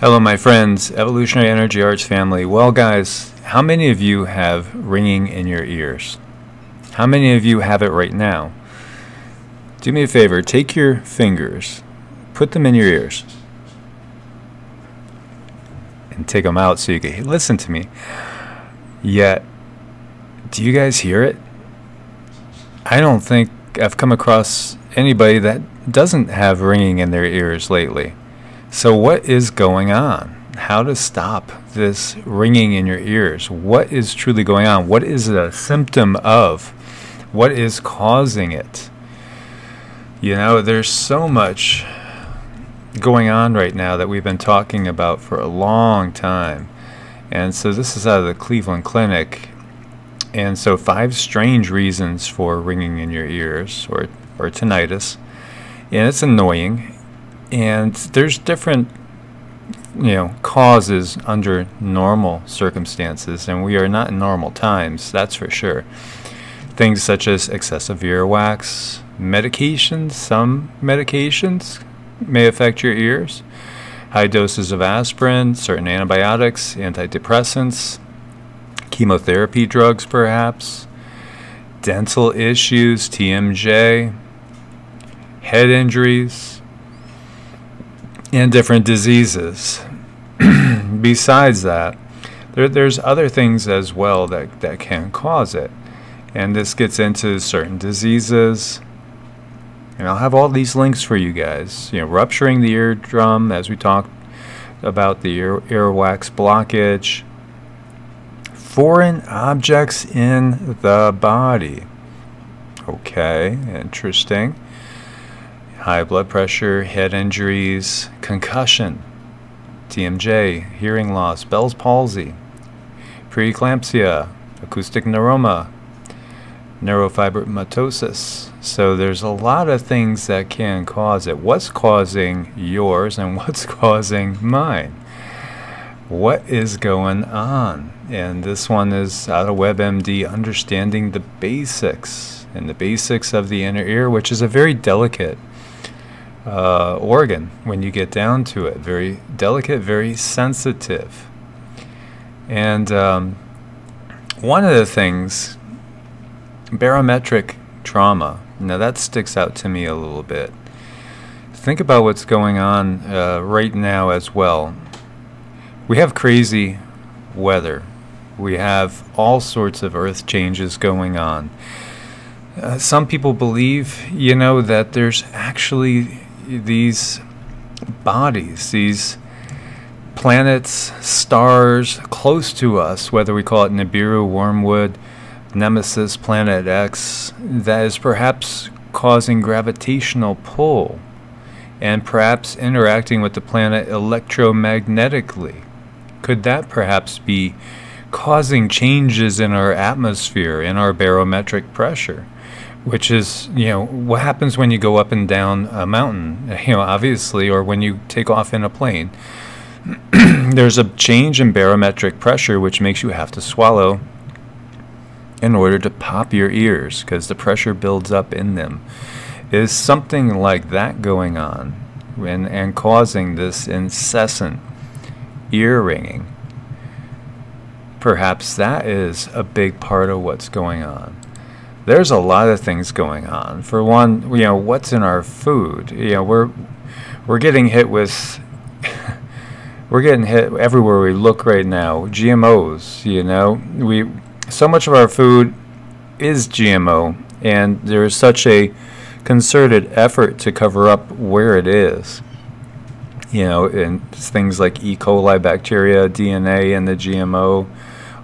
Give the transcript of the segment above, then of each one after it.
Hello, my friends, Evolutionary Energy Arts family. Well, guys, how many of you have ringing in your ears? How many of you have it right now? Do me a favor, take your fingers, put them in your ears, and take them out so you can listen to me. Yet, do you guys hear it? I don't think I've come across anybody that doesn't have ringing in their ears lately. So what is going on? How to stop this ringing in your ears? What is truly going on? What is a symptom of? What is causing it? You know, there's so much going on right now that we've been talking about for a long time. And so this is out of the Cleveland Clinic. And so 5 strange reasons for ringing in your ears or tinnitus. And it's annoying. And there's different, causes under normal circumstances, and we are not in normal times, that's for sure. Things such as excessive earwax, medications, some medications may affect your ears, high doses of aspirin, certain antibiotics, antidepressants, chemotherapy drugs perhaps, dental issues, TMJ, head injuries, and different diseases. Besides that, there's other things as well that can cause it. And this gets into certain diseases. And I'll have all these links for you guys. Rupturing the eardrum, as we talked about the earwax blockage. Foreign objects in the body. Okay, interesting. High blood pressure, head injuries, concussion, TMJ, hearing loss, Bell's palsy, preeclampsia, acoustic neuroma, neurofibromatosis. So there's a lot of things that can cause it. What's causing yours and what's causing mine? What is going on? And this one is out of WebMD, Understanding the Basics, and the basics of the inner ear, which is a very delicate organ when you get down to it. Very delicate, very sensitive. And one of the things, barometric trauma, now that sticks out to me a little bit. Think about what's going on right now as well. We have crazy weather. We have all sorts of earth changes going on. Some people believe, that there's actually these bodies, these planets, stars close to us, whether we call it Nibiru, Wormwood, Nemesis, Planet X, that is perhaps causing gravitational pull and perhaps interacting with the planet electromagnetically. Could that perhaps be causing changes in our atmosphere, in our barometric pressure? Which is, what happens when you go up and down a mountain, obviously, or when you take off in a plane. There's a change in barometric pressure, which makes you have to swallow in order to pop your ears, because the pressure builds up in them. Is something like that going on and causing this incessant ear ringing? Perhaps that is a big part of what's going on. There's a lot of things going on. For one, what's in our food? We're getting hit with we're getting hit everywhere we look right now. GMOs, so much of our food is GMO, and there is such a concerted effort to cover up where it is. And things like E. coli bacteria, DNA in the GMO,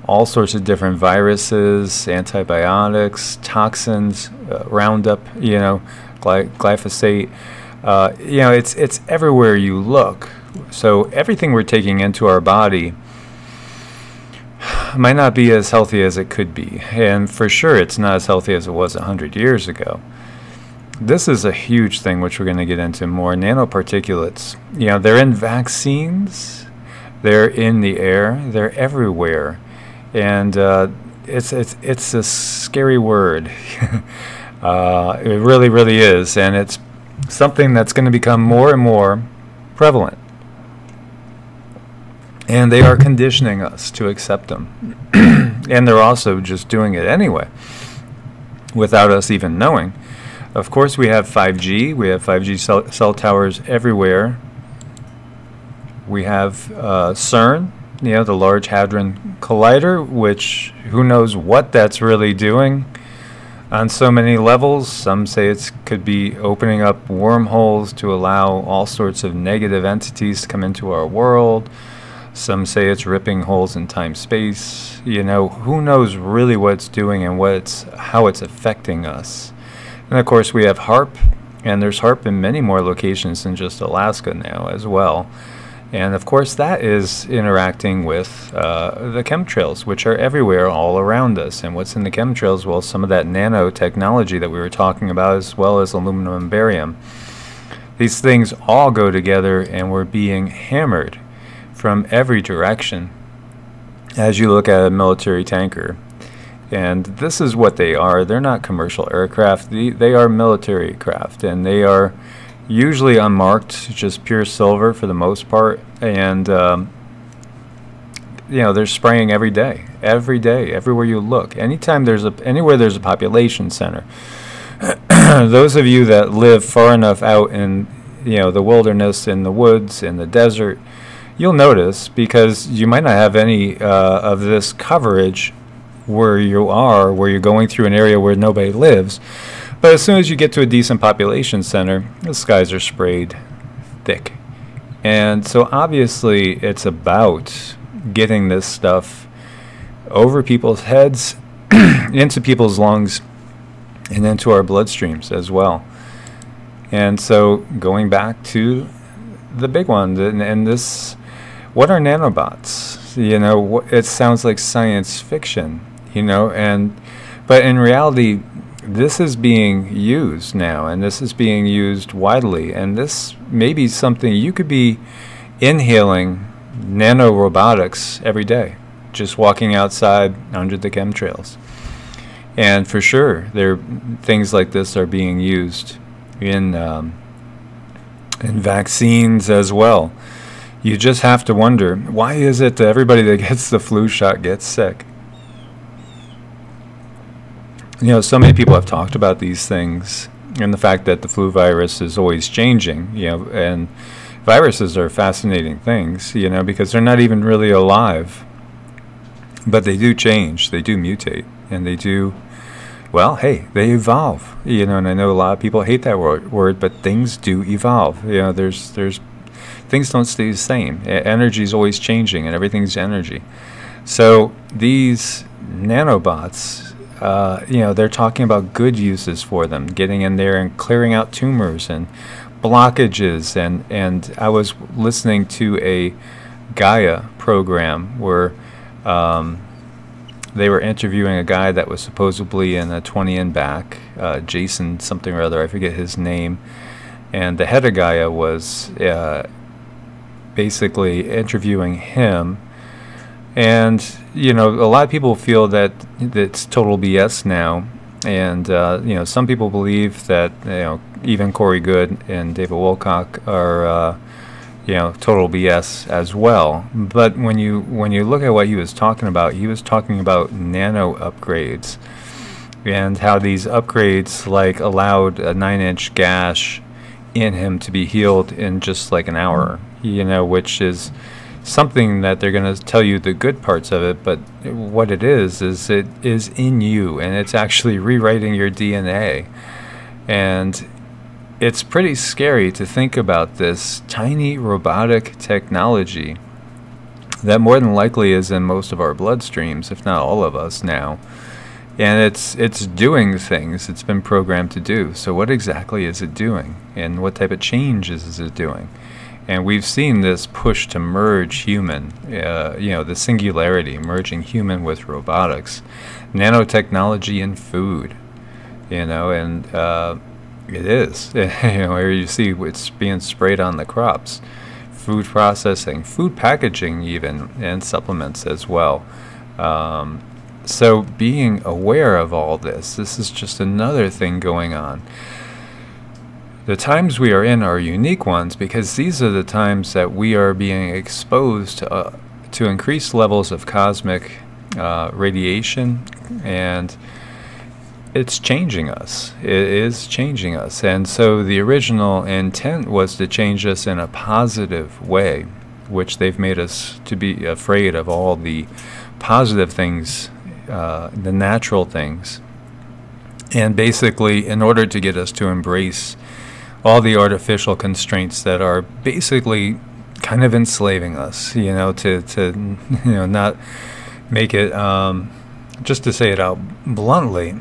all sorts of different viruses, antibiotics, toxins, Roundup, glyphosate. It's everywhere you look. So everything we're taking into our body might not be as healthy as it could be. And for sure, it's not as healthy as it was 100 years ago. This is a huge thing, which we're going to get into more. Nanoparticulates. They're in vaccines. They're in the air. They're everywhere. And it's a scary word. It really, really is. And it's something that's going to become more and more prevalent. And they are conditioning us to accept them. And they're also just doing it anyway, without us even knowing. Of course, we have 5G. We have 5G cell towers everywhere. We have CERN, the Large Hadron Collider, which who knows what that's really doing on so many levels. Some say it could be opening up wormholes to allow all sorts of negative entities to come into our world. Some say it's ripping holes in time-space. Who knows really what it's doing and how it's affecting us. And of course, we have HARP, and there's HARP in many more locations than just Alaska now as well. And of course, that is interacting with the chemtrails, which are everywhere all around us. And what's in the chemtrails? Well, some of that nanotechnology that we were talking about, as well as aluminum and barium. These things all go together, and we're being hammered from every direction as you look at a military tanker. And this is what they are. They're not commercial aircraft. They are military craft, and they are usually unmarked, just pure silver for the most part. And they're spraying every day, everywhere you look. Anywhere there's a population center. Those of you that live far enough out in the wilderness, in the woods, in the desert, you'll notice, because you might not have any of this coverage where you're going through an area where nobody lives. But as soon as you get to a decent population center, the skies are sprayed thick. And so obviously it's about getting this stuff over people's heads, into people's lungs, and into our bloodstreams as well. And so going back to the big one, and this, what are nanobots? It sounds like science fiction, but in reality, this is being used now, and this is being used widely, and this may be something you could be inhaling nanorobotics every day, just walking outside under the chemtrails. And for sure, things like this are being used in vaccines as well. You just have to wonder, why is it that everybody that gets the flu shot gets sick? So many people have talked about these things, and the fact that the flu virus is always changing, and viruses are fascinating things, because they're not even really alive, but they do change, they do mutate, and they do, they evolve, and I know a lot of people hate that word, but things do evolve. There's things don't stay the same. Energy is always changing, and everything's energy. So these nanobots, they're talking about good uses for them, getting in there and clearing out tumors and blockages. And I was listening to a Gaia program where they were interviewing a guy that was supposedly in a 20 and back, Jason something or other, I forget his name. And the head of Gaia was basically interviewing him. And, a lot of people feel that it's total BS now. And, some people believe that, even Corey Goode and David Wilcock are, total BS as well. But when you look at what he was talking about nano upgrades, and how these upgrades allowed a 9-inch gash in him to be healed in just like an hour, which is something that they're going to tell you the good parts of it, but what it is it is in you, and it's actually rewriting your DNA. And it's pretty scary to think about this tiny robotic technology that more than likely is in most of our bloodstreams, if not all of us now. And it's doing things it's been programmed to do. So what exactly is it doing? And what type of changes is it doing? And we've seen this push to merge human, the singularity, merging human with robotics, nanotechnology in food, and it is, where you see it's being sprayed on the crops, food processing, food packaging even, and supplements as well. So being aware of all this is just another thing going on. The times we are in are unique ones, because these are the times that we are being exposed to to increase levels of cosmic radiation, and it's changing us. It is changing us. And so the original intent was to change us in a positive way, which they've made us to be afraid of all the positive things, the natural things. And basically, in order to get us to embrace all the artificial constraints that are basically kind of enslaving us, to not make it, just to say it out bluntly.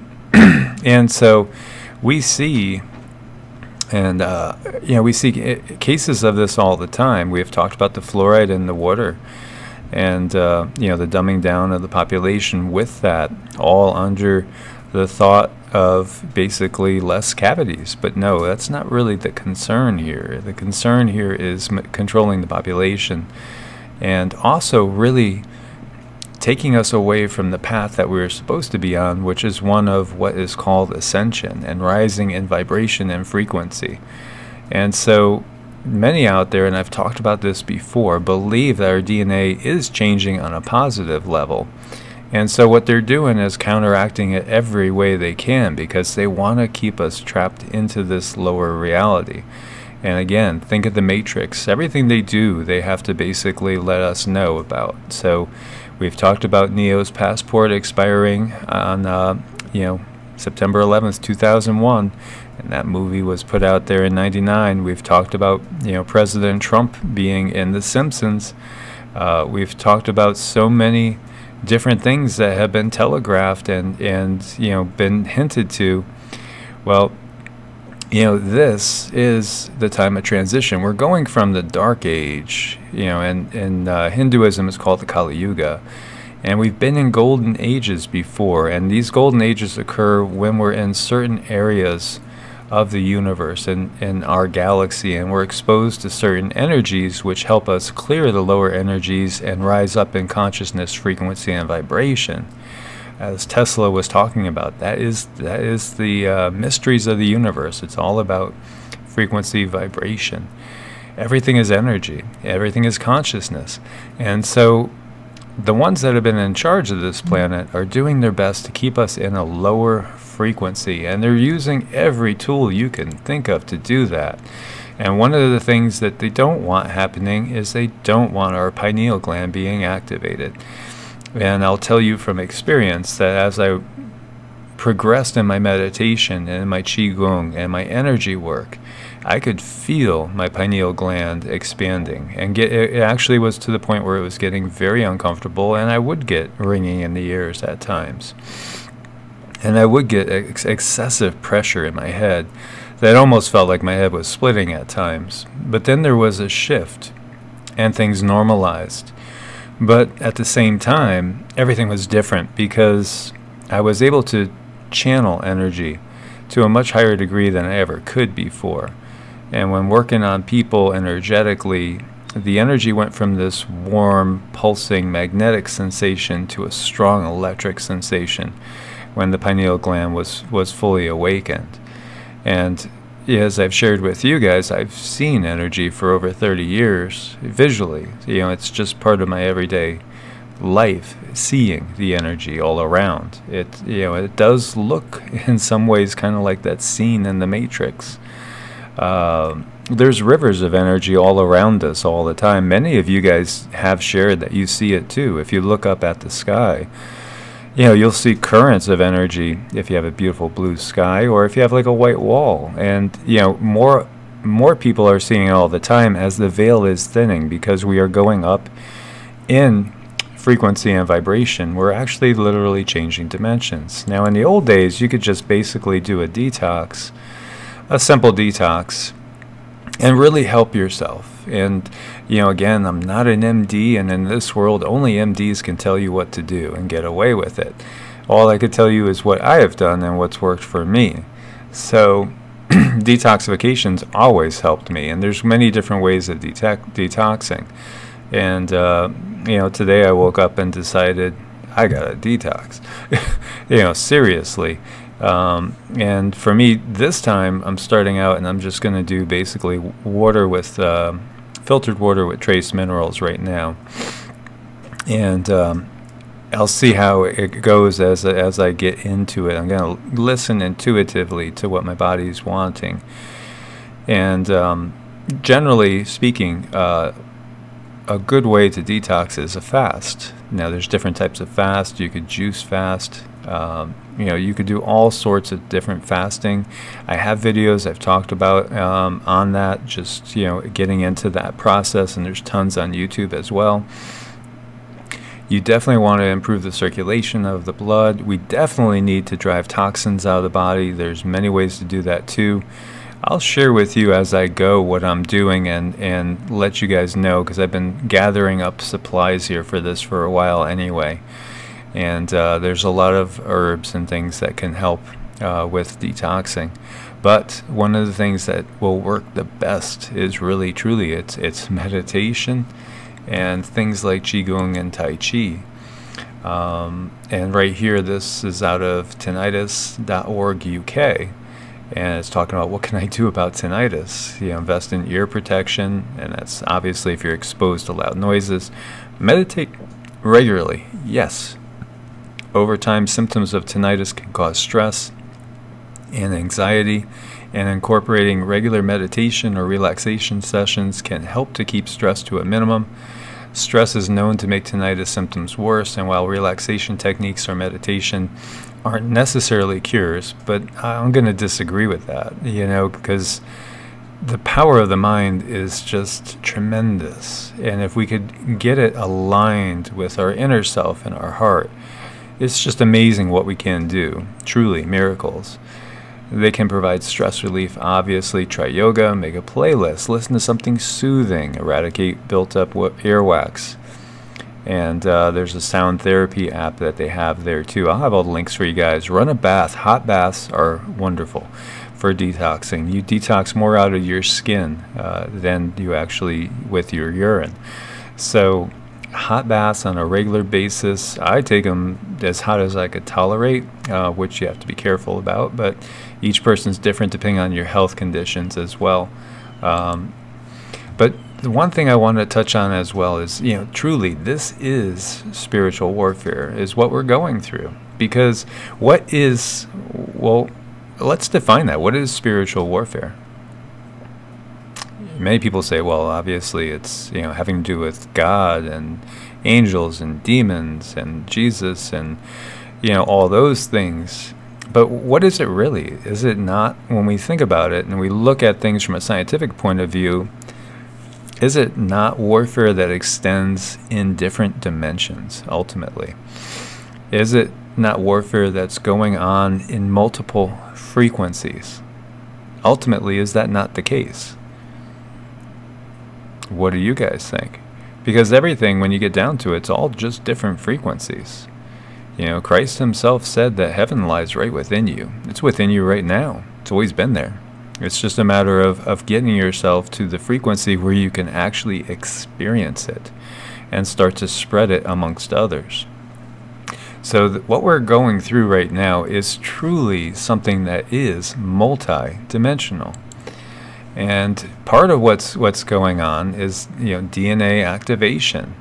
And so we see, and we see cases of this all the time. We have talked about the fluoride in the water, and the dumbing down of the population with that, all under the thought of basically less cavities. But no, that's not really the concern here. The concern here is controlling the population, and also really taking us away from the path that we were supposed to be on, which is one of what is called ascension and rising in vibration and frequency. And so many out there, and I've talked about this before, believe that our DNA is changing on a positive level. And so what they're doing is counteracting it every way they can, because they want to keep us trapped into this lower reality. And again, think of the Matrix. Everything they do, they have to basically let us know about. So we've talked about Neo's passport expiring on September 11th, 2001. And that movie was put out there in '99. We've talked about President Trump being in The Simpsons. We've talked about so many different things that have been telegraphed and been hinted to. Well, this is the time of transition. We're going from the Dark Age, and in Hinduism it's called the Kali Yuga. And we've been in golden ages before, and these golden ages occur when we're in certain areas of the universe and in our galaxy, and we're exposed to certain energies which help us clear the lower energies and rise up in consciousness, frequency, and vibration. As Tesla was talking about, that is the mysteries of the universe. It's all about frequency, vibration. Everything is energy. Everything is consciousness. And so the ones that have been in charge of this planet are doing their best to keep us in a lower frequency, and they're using every tool you can think of to do that. And one of the things that they don't want happening is they don't want our pineal gland being activated. And I'll tell you from experience that as I progressed in my meditation and in my QiGong and my energy work, I could feel my pineal gland expanding, and it actually was to the point where it was getting very uncomfortable, and I would get ringing in the ears at times. And I would get excessive pressure in my head that almost felt like my head was splitting at times. But then there was a shift, and things normalized. But at the same time, everything was different, because I was able to channel energy to a much higher degree than I ever could before. And when working on people energetically, the energy went from this warm, pulsing, magnetic sensation to a strong electric sensation when the pineal gland was fully awakened. And as I've shared with you guys, I've seen energy for over 30 years visually. It's just part of my everyday life, seeing the energy all around. It does look in some ways kind of like that scene in the Matrix. There's rivers of energy all around us all the time. Many of you guys have shared that you see it too. If you look up at the sky, you'll see currents of energy if you have a beautiful blue sky, or if you have like a white wall. And more people are seeing it all the time as the veil is thinning, because we are going up in frequency and vibration. We're actually literally changing dimensions. Now, in the old days, you could just basically do a detox, a simple detox, and really help yourself. And again, I'm not an MD, and in this world only MDs can tell you what to do and get away with it. All I could tell you is what I have done and what's worked for me. So detoxification's always helped me, and there's many different ways of detoxing. And today I woke up and decided I gotta detox. Seriously. And for me, this time, I'm starting out, and I'm just going to do basically water with filtered water with trace minerals right now. And I'll see how it goes as I get into it. I'm going to listen intuitively to what my body's wanting. And generally speaking, a good way to detox is a fast. Now, there's different types of fast. You could juice fast. You could do all sorts of different fasting. I have videos I've talked about on that, just, getting into that process, and there's tons on YouTube as well. You definitely want to improve the circulation of the blood. We definitely need to drive toxins out of the body. There's many ways to do that too. I'll share with you as I go what I'm doing and let you guys know, because I've been gathering up supplies here for this for a while anyway. And there's a lot of herbs and things that can help with detoxing. But one of the things that will work the best is really, truly, it's meditation and things like QiGong and Tai Chi. And right here, this is out of tinnitus.org UK. And it's talking about what can I do about tinnitus. Invest in ear protection, and that's obviously if you're exposed to loud noises. Meditate regularly, yes. Over time, symptoms of tinnitus can cause stress and anxiety, and incorporating regular meditation or relaxation sessions can help to keep stress to a minimum. Stress is known to make tinnitus symptoms worse, and while relaxation techniques or meditation aren't necessarily cures, but I'm going to disagree with that, because the power of the mind is just tremendous. And if we could get it aligned with our inner self and our heart, it's just amazing what we can do. Truly, miracles. They can provide stress relief, obviously. Try yoga, make a playlist, listen to something soothing, eradicate built-up earwax. And there's a sound therapy app that they have there too. I'll have all the links for you guys. Run a bath. Hot baths are wonderful for detoxing. You detox more out of your skin than you actually with your urine. So hot baths on a regular basis. I take them as hot as I could tolerate, which you have to be careful about. But each person's different depending on your health conditions as well. But the one thing I want to touch on as well is, truly, this is spiritual warfare, is what we're going through. Because let's define that. What is spiritual warfare? Many people say, well, obviously it's, having to do with God and angels and demons and Jesus and, all those things. But what is it really? Is it not, when we think about it and we look at things from a scientific point of view, is it not warfare that extends in different dimensions, ultimately? Is it not warfare that's going on in multiple frequencies? Ultimately, is that not the case? What do you guys think? Because everything, when you get down to it, it's all just different frequencies. Christ himself said that heaven lies right within you. It's within you right now. It's always been there. It's just a matter of getting yourself to the frequency where you can actually experience it and start to spread it amongst others. So what we're going through right now is truly something that is multi-dimensional. And part of what's going on is DNA activation.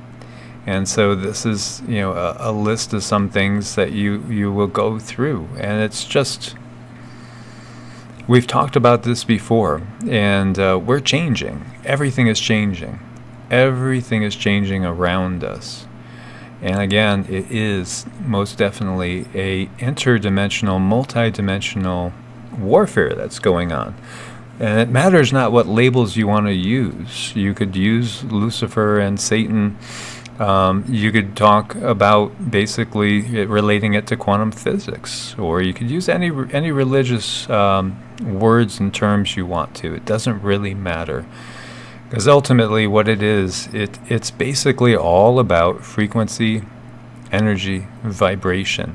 And so this is a list of some things that you will go through, and it's just, we've talked about this before, and we're changing. Everything is changing. Everything is changing around us. And again, it is most definitely a interdimensional, multidimensional warfare that's going on. And it matters not what labels you want to use. You could use Lucifer and Satan. You could talk about basically relating it to quantum physics, or you could use any religious words and terms you want to. It doesn't really matter, because ultimately what it is, it's basically all about frequency, energy, vibration.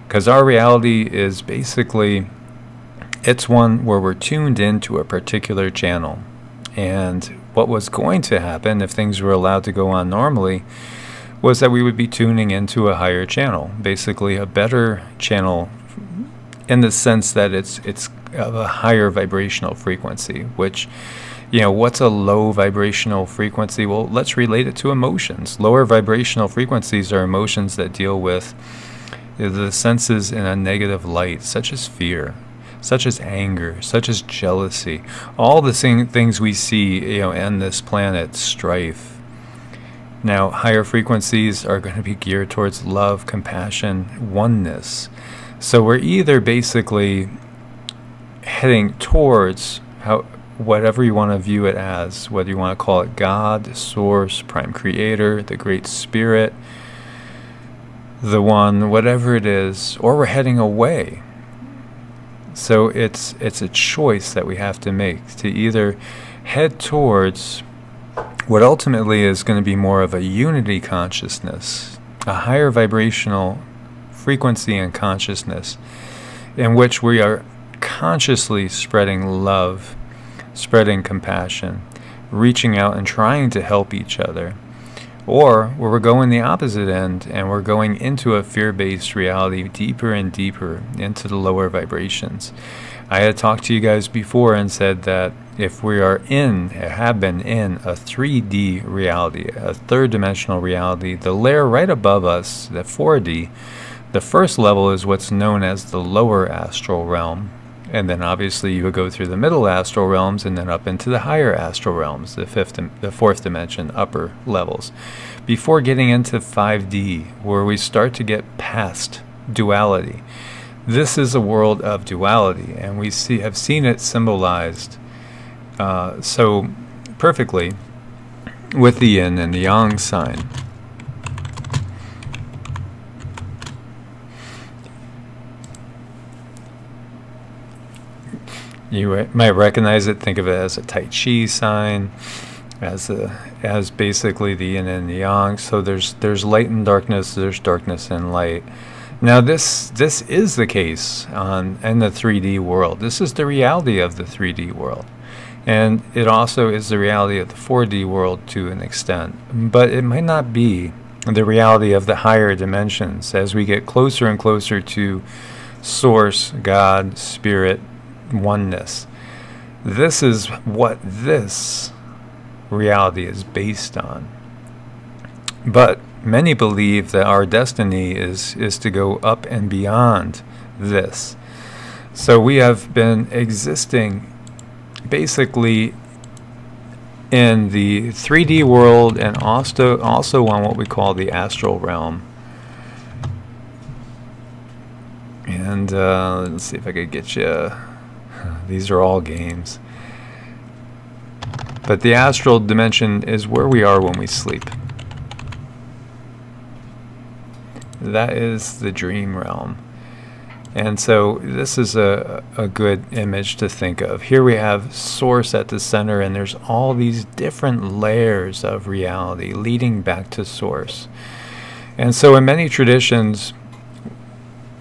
Because our reality is basically, it's one where we're tuned into a particular channel. And what was going to happen if things were allowed to go on normally was that we would be tuning into a higher channel, basically a better channel, in the sense that it's of a higher vibrational frequency, which what's a low vibrational frequency? Well, let's relate it to emotions. Lower vibrational frequencies are emotions that deal with the senses in a negative light, such as fear, such as anger, such as jealousy, all the things we see, in this planet, strife. Now, higher frequencies are going to be geared towards love, compassion, oneness. So we're either basically heading towards whatever you want to view it as, whether you want to call it God, Source, Prime Creator, the Great Spirit, the One, whatever it is, or we're heading away. So it's a choice that we have to make to either head towards what ultimately is going to be more of a unity consciousness, a higher vibrational frequency and consciousness, in which we are consciously spreading love, spreading compassion, reaching out and trying to help each other. Or where we're going the opposite end and we're going into a fear-based reality deeper and deeper into the lower vibrations. I had talked to you guys before and said that if we have been in a 3D reality, a third dimensional reality, the layer right above us, the 4D, the first level is what's known as the lower astral realm. And then obviously you would go through the middle astral realms and then up into the higher astral realms, the fourth dimension, upper levels, before getting into 5D, where we start to get past duality. This is a world of duality, and we have seen it symbolized so perfectly with the yin and the yang sign. You might recognize it, think of it as a Tai Chi sign, as basically the yin and the yang. So there's light and darkness, there's darkness and light. Now this is the case in the 3D world. This is the reality of the 3D world. And it also is the reality of the 4D world to an extent. But it might not be the reality of the higher dimensions as we get closer and closer to Source, God, Spirit, oneness. This is what this reality is based on. But many believe that our destiny is to go up and beyond this. So we have been existing basically in the 3D world and also on what we call the astral realm. And let's see if I could get you. These are all games. But the astral dimension is where we are when we sleep. That is the dream realm. And so this is a good image to think of. Here we have Source at the center, and there's all these different layers of reality leading back to Source. And so in many traditions,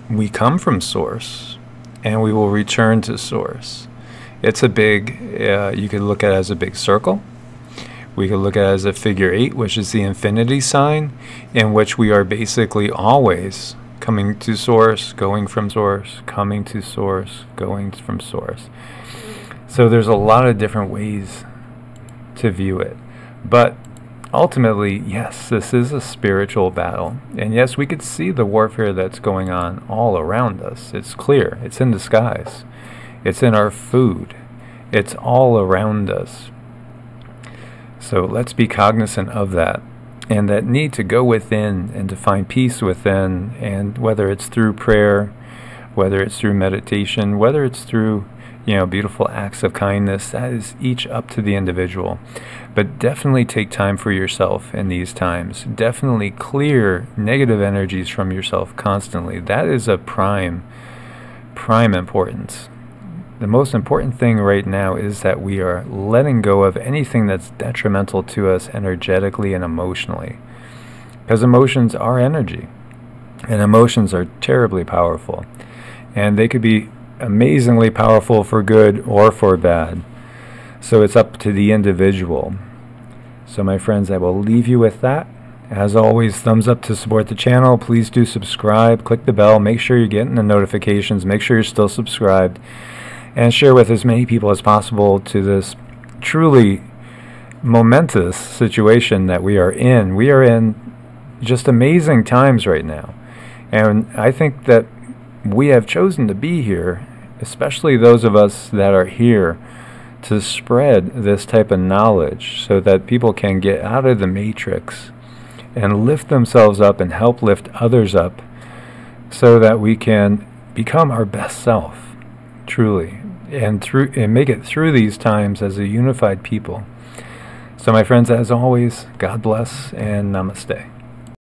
we come from Source, and we will return to Source. It's a big, you could look at it as a big circle. We could look at it as a figure 8, which is the infinity sign, in which we are basically always coming to Source, going from Source, coming to Source, going from Source. So there's a lot of different ways to view it. But ultimately, yes, this is a spiritual battle. And yes, we could see the warfare that's going on all around us. It's clear. It's in the skies. It's in our food. It's all around us. So let's be cognizant of that. And that need to go within and to find peace within. And whether it's through prayer, whether it's through meditation, whether it's through beautiful acts of kindness, that is each up to the individual. But definitely take time for yourself in these times. Definitely clear negative energies from yourself constantly. That is a prime importance. The most important thing right now is that we are letting go of anything that's detrimental to us energetically and emotionally. Because emotions are energy. And emotions are terribly powerful. And they could be amazingly powerful for good or for bad. So it's up to the individual. So my friends, I will leave you with that. As always, thumbs up to support the channel. Please do subscribe. Click the bell. Make sure you're getting the notifications. Make sure you're still subscribed. And share with as many people as possible to this truly momentous situation that we are in. We are in just amazing times right now. And I think that we have chosen to be here, especially those of us that are here, to spread this type of knowledge so that people can get out of the matrix and lift themselves up and help lift others up so that we can become our best self, truly, and make it through these times as a unified people. So my friends, as always, God bless and namaste.